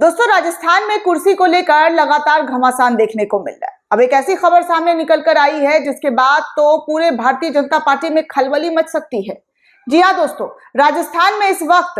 दोस्तों, राजस्थान में कुर्सी को लेकर लगातार घमासान देखने को मिल रहा है। अब एक ऐसी खबर सामने निकल कर आई है जिसके बाद तो पूरे भारतीय जनता पार्टी में खलबली मच सकती है। जी हाँ दोस्तों, राजस्थान में इस वक्त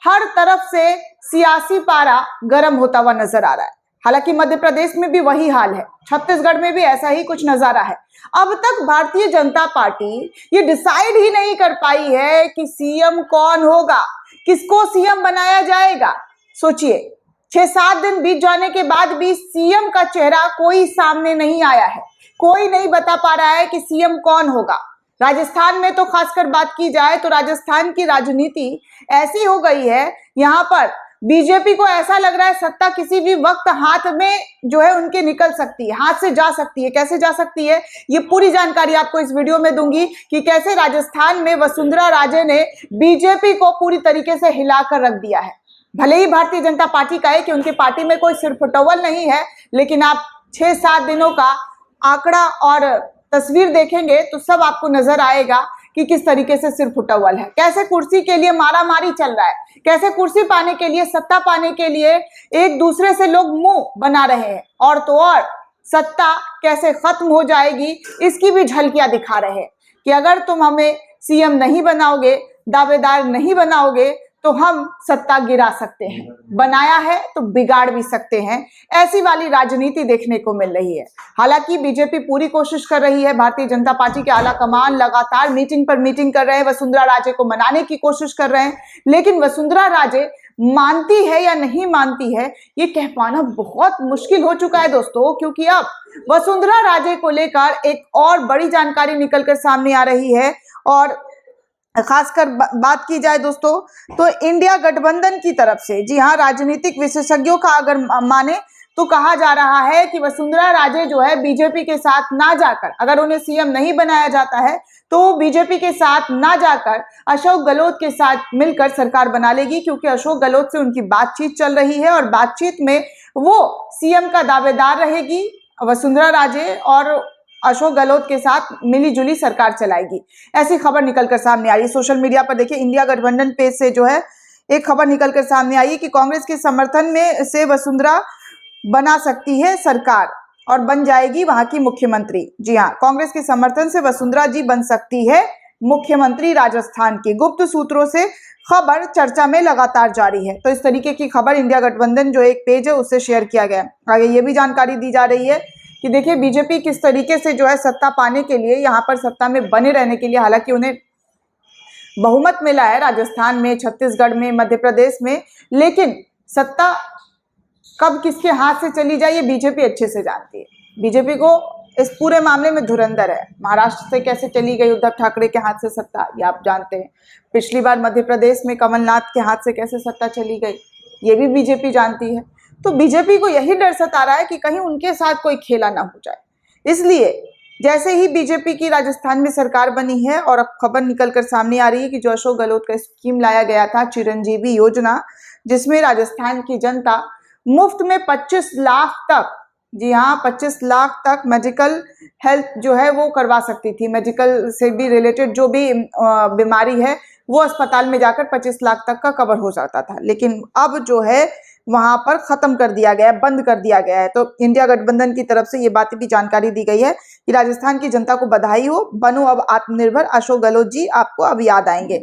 हर तरफ से सियासी पारा गर्म होता हुआ नजर आ रहा है। हालांकि मध्य प्रदेश में भी वही हाल है, छत्तीसगढ़ में भी ऐसा ही कुछ नजारा है। अब तक भारतीय जनता पार्टी ये डिसाइड ही नहीं कर पाई है कि सीएम कौन होगा, किसको सीएम बनाया जाएगा। सोचिए, 6-7 दिन बीत जाने के बाद भी सीएम का चेहरा कोई सामने नहीं आया है। कोई नहीं बता पा रहा है कि सीएम कौन होगा। राजस्थान में तो खासकर बात की जाए तो राजस्थान की राजनीति ऐसी हो गई है, यहाँ पर बीजेपी को ऐसा लग रहा है सत्ता किसी भी वक्त हाथ में जो है उनके निकल सकती है, हाथ से जा सकती है। कैसे जा सकती है, ये पूरी जानकारी आपको इस वीडियो में दूंगी कि कैसे राजस्थान में वसुंधरा राजे ने बीजेपी को पूरी तरीके से हिलाकर रख दिया है। भले ही भारतीय जनता पार्टी का है कि उनकी पार्टी में कोई सिरफुटौल नहीं है, लेकिन आप 6-7 दिनों का आंकड़ा और तस्वीर देखेंगे तो सब आपको नजर आएगा कि किस तरीके से सिरफुटौल है। कैसे कुर्सी के लिए मारामारी चल रहा है, कैसे कुर्सी पाने के लिए, सत्ता पाने के लिए एक दूसरे से लोग मुंह बना रहे हैं, और तो और सत्ता कैसे खत्म हो जाएगी इसकी भी झलकियां दिखा रहे हैं कि अगर तुम हमें सीएम नहीं बनाओगे, दावेदार नहीं बनाओगे तो हम सत्ता गिरा सकते हैं, बनाया है तो बिगाड़ भी सकते हैं। ऐसी वाली राजनीति देखने को मिल रही है। हालांकि बीजेपी पूरी कोशिश कर रही है, भारतीय जनता पार्टी के आला कमान लगातार मीटिंग पर मीटिंग कर रहे हैं, वसुंधरा राजे को मनाने की कोशिश कर रहे हैं, लेकिन वसुंधरा राजे मानती है या नहीं मानती है ये कह पाना बहुत मुश्किल हो चुका है दोस्तों, क्योंकि अब वसुंधरा राजे को लेकर एक और बड़ी जानकारी निकलकर सामने आ रही है। और खासकर बात की जाए दोस्तों तो इंडिया गठबंधन की तरफ से, जी हाँ, राजनीतिक विशेषज्ञों का अगर माने तो कहा जा रहा है कि वसुंधरा राजे जो है बीजेपी के साथ ना जाकर, अगर उन्हें सीएम नहीं बनाया जाता है तो वो बीजेपी के साथ ना जाकर अशोक गहलोत के साथ मिलकर सरकार बना लेगी, क्योंकि अशोक गहलोत से उनकी बातचीत चल रही है और बातचीत में वो सीएम का दावेदार रहेगी वसुंधरा राजे, और अशोक गहलोत के साथ मिली जुली सरकार चलाएगी। ऐसी खबर निकलकर सामने आई सोशल मीडिया पर। देखिए, इंडिया गठबंधन पेज से जो है एक खबर निकलकर सामने आई कि कांग्रेस के समर्थन में से वसुंधरा बना सकती है सरकार और बन जाएगी वहां की मुख्यमंत्री। जी हाँ, कांग्रेस के समर्थन से वसुंधरा जी बन सकती है मुख्यमंत्री राजस्थान की। गुप्त सूत्रों से खबर चर्चा में लगातार जारी है। तो इस तरीके की खबर इंडिया गठबंधन जो एक पेज है उससे शेयर किया गया। आगे ये भी जानकारी दी जा रही है कि देखिए बीजेपी किस तरीके से जो है सत्ता पाने के लिए, यहाँ पर सत्ता में बने रहने के लिए, हालांकि उन्हें बहुमत मिला है राजस्थान में, छत्तीसगढ़ में, मध्य प्रदेश में, लेकिन सत्ता कब किसके हाथ से चली जाए ये बीजेपी अच्छे से जानती है। बीजेपी को इस पूरे मामले में धुरंधर है। महाराष्ट्र से कैसे चली गई उद्धव ठाकरे के हाथ से सत्ता, ये आप जानते हैं। पिछली बार मध्य प्रदेश में कमलनाथ के हाथ से कैसे सत्ता चली गई ये भी बीजेपी जानती है। तो बीजेपी को यही डर सता रहा है कि कहीं उनके साथ कोई खेला ना हो जाए। इसलिए जैसे ही बीजेपी की राजस्थान में सरकार बनी है और अब खबर निकलकर सामने आ रही है कि जो अशोक गहलोत का स्कीम लाया गया था, चिरंजीवी योजना, जिसमें राजस्थान की जनता मुफ्त में 25 लाख तक, जी हाँ, 25 लाख तक मेडिकल हेल्थ जो है वो करवा सकती थी। मेडिकल से भी रिलेटेड जो भी बीमारी है वो अस्पताल में जाकर 25 लाख तक का कवर हो जाता था, लेकिन अब जो है वहां पर खत्म कर दिया गया है, बंद कर दिया गया है। तो इंडिया गठबंधन की तरफ से ये बातें भी जानकारी दी गई है कि राजस्थान की जनता को बधाई हो, बनो अब आत्मनिर्भर, अशोक गहलोत जी आपको अब याद आएंगे।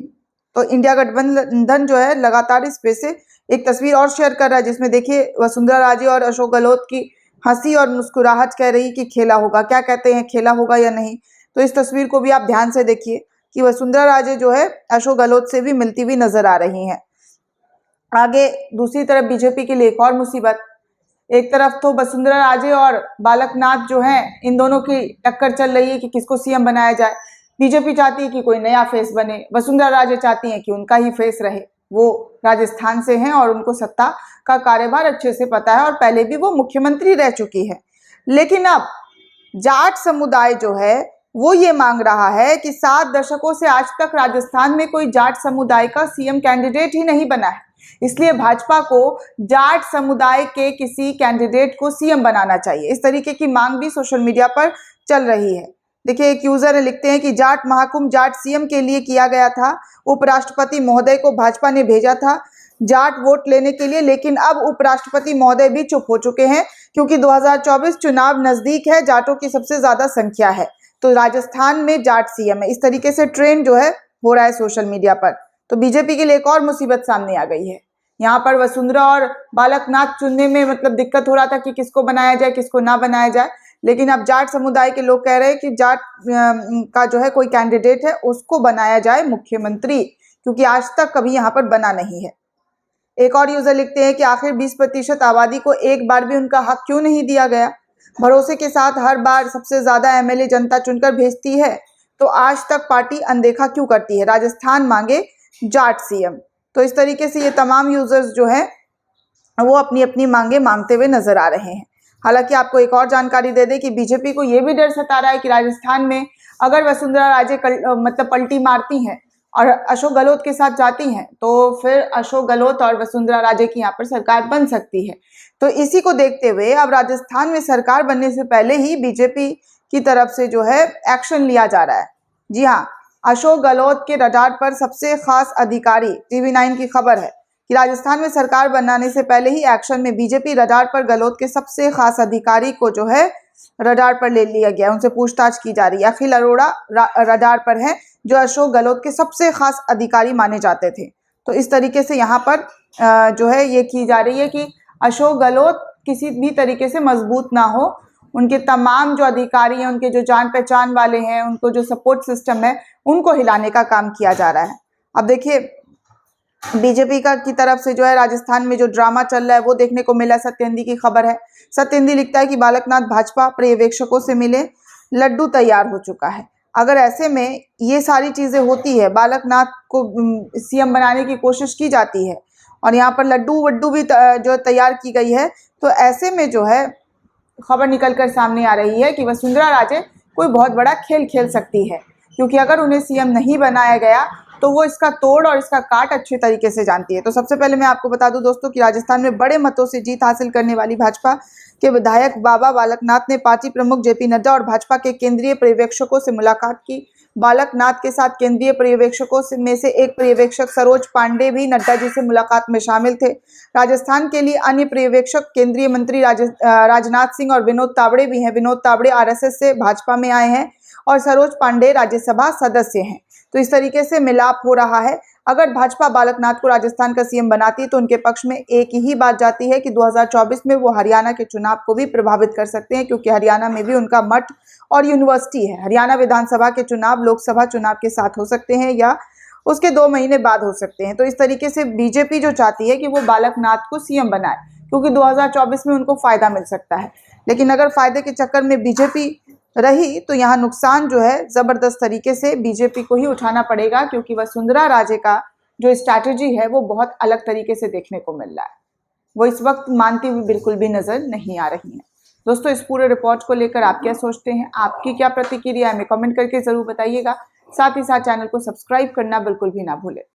तो इंडिया गठबंधन जो है लगातार इस पे से एक तस्वीर और शेयर कर रहा है, जिसमें देखिए वसुंधरा राजे और अशोक गहलोत की हंसी और मुस्कुराहट कह रही कि खेला होगा। क्या कहते हैं, खेला होगा या नहीं? तो इस तस्वीर को भी आप ध्यान से देखिए कि वसुंधरा राजे जो है अशोक गहलोत से भी मिलती हुई नजर आ रही हैं। आगे दूसरी तरफ बीजेपी के लिए एक और मुसीबत। एक तरफ तो वसुंधरा राजे और बालकनाथ जो हैं, इन दोनों की टक्कर चल रही है कि किसको सीएम बनाया जाए। बीजेपी चाहती है कि कोई नया फेस बने, वसुंधरा राजे चाहती हैं कि उनका ही फेस रहे। वो राजस्थान से हैं और उनको सत्ता का कार्यभार अच्छे से पता है और पहले भी वो मुख्यमंत्री रह चुकी है। लेकिन अब जाट समुदाय जो है वो ये मांग रहा है कि 7 दशकों से आज तक राजस्थान में कोई जाट समुदाय का सीएम कैंडिडेट ही नहीं बना है। इसलिए भाजपा को जाट समुदाय के किसी कैंडिडेट को सीएम बनाना चाहिए। इस तरीके की मांग भी सोशल मीडिया पर चल रही है। देखिए, एक यूजर लिखते हैं कि जाट महाकुंभ जाट सीएम के लिए किया गया था। उपराष्ट्रपति महोदय को भाजपा ने भेजा था। जाट वोट लेने के लिए, लेकिन अब उपराष्ट्रपति महोदय भी चुप हो चुके हैं क्योंकि 2024 चुनाव नजदीक है, जाटों की सबसे ज्यादा संख्या है, तो राजस्थान में जाट सीएम है। इस तरीके से ट्रेंड जो है हो रहा है सोशल मीडिया पर। तो बीजेपी के लिए एक और मुसीबत सामने आ गई है। यहाँ पर वसुंधरा और बालकनाथ चुनने में मतलब दिक्कत हो रहा था कि किसको बनाया जाए किसको ना बनाया जाए, लेकिन अब जाट समुदाय के लोग कह रहे हैं कि जाट का जो है कोई कैंडिडेट है उसको बनाया जाए मुख्यमंत्री, क्योंकि आज तक कभी यहाँ पर बना नहीं है। एक और यूजर लिखते हैं कि आखिर 20% आबादी को एक बार भी उनका हक क्यों नहीं दिया गया। भरोसे के साथ हर बार सबसे ज्यादा एमएलए जनता चुनकर भेजती है, तो आज तक पार्टी अनदेखा क्यों करती है। राजस्थान मांगे जाट सीएम। तो इस तरीके से ये तमाम यूजर्स जो है वो अपनी अपनी मांगे मांगते हुए नजर आ रहे हैं। हालांकि आपको एक और जानकारी दे दें कि बीजेपी को ये भी डर सता रहा है कि राजस्थान में अगर वसुंधरा राजे मतलब पलटी मारती हैं और अशोक गहलोत के साथ जाती हैं, तो फिर अशोक गहलोत और वसुंधरा राजे की यहाँ पर सरकार बन सकती है। तो इसी को देखते हुए अब राजस्थान में सरकार बनने से पहले ही बीजेपी की तरफ से जो है एक्शन लिया जा रहा है। जी हाँ, अशोक गहलोत के रडार पर सबसे खास अधिकारी, TV9 की खबर है कि राजस्थान में सरकार बनाने से पहले ही एक्शन में बीजेपी रडार पर गहलोत के सबसे खास अधिकारी को जो है रडार पर ले लिया गया, उनसे पूछताछ की जा रही है। अखिल अरोड़ा रडार पर है, जो अशोक गहलोत के सबसे खास अधिकारी माने जाते थे। तो इस तरीके से यहाँ पर जो है ये की जा रही है कि अशोक गहलोत किसी भी तरीके से मजबूत ना हो, उनके तमाम जो अधिकारी हैं, उनके जो जान पहचान वाले हैं, उनको जो सपोर्ट सिस्टम है, उनको हिलाने का काम किया जा रहा है। अब देखिए बीजेपी का की तरफ से जो है राजस्थान में जो ड्रामा चल रहा है वो देखने को मिला। सत्येंद्र की खबर है। सत्येंद्र लिखता है कि बालकनाथ भाजपा पर्यवेक्षकों से मिले, लड्डू तैयार हो चुका है। अगर ऐसे में ये सारी चीजें होती है, बालकनाथ को सीएम बनाने की कोशिश की जाती है और यहाँ पर लड्डू वड्डू भी जो तैयार की गई है, तो ऐसे में जो है खबर निकल कर सामने आ रही है कि वसुंधरा राजे कोई बहुत बड़ा खेल खेल सकती है, क्योंकि अगर उन्हें सीएम नहीं बनाया गया तो वो इसका तोड़ और इसका काट अच्छे तरीके से जानती है। तो सबसे पहले मैं आपको बता दूं दोस्तों कि राजस्थान में बड़े मतों से जीत हासिल करने वाली भाजपा के विधायक बाबा बालकनाथ ने पार्टी प्रमुख जेपी नड्डा और भाजपा के केंद्रीय पर्यवेक्षकों से मुलाकात की। बालकनाथ के साथ केंद्रीय पर्यवेक्षकों में से एक पर्यवेक्षक सरोज पांडे भी नड्डा जी से मुलाकात में शामिल थे। राजस्थान के लिए अन्य पर्यवेक्षक केंद्रीय मंत्री राजनाथ सिंह और विनोद तावड़े भी हैं। विनोद तावड़े आरएसएस से भाजपा में आए हैं और सरोज पांडे राज्यसभा सदस्य हैं। तो इस तरीके से मिलाप हो रहा है। अगर भाजपा बालकनाथ को राजस्थान का सीएम बनाती है तो उनके पक्ष में एक ही बात जाती है कि 2024 में वो हरियाणा के चुनाव को भी प्रभावित कर सकते हैं, क्योंकि हरियाणा में भी उनका मठ और यूनिवर्सिटी है। हरियाणा विधानसभा के चुनाव लोकसभा चुनाव के साथ हो सकते हैं या उसके 2 महीने बाद हो सकते हैं। तो इस तरीके से बीजेपी जो चाहती है कि वो बालकनाथ को सीएम बनाए, क्योंकि 2024 में उनको फायदा मिल सकता है। लेकिन अगर फायदे के चक्कर में बीजेपी रही तो यहाँ नुकसान जो है जबरदस्त तरीके से बीजेपी को ही उठाना पड़ेगा, क्योंकि वसुंधरा राजे का जो स्ट्रैटेजी है वो बहुत अलग तरीके से देखने को मिल रहा है। वो इस वक्त मानती हुई बिल्कुल भी नजर नहीं आ रही है। दोस्तों, इस पूरे रिपोर्ट को लेकर आप क्या सोचते हैं, आपकी क्या प्रतिक्रिया है, हमें कमेंट करके जरूर बताइएगा। साथ ही साथ चैनल को सब्सक्राइब करना बिल्कुल भी ना भूलें।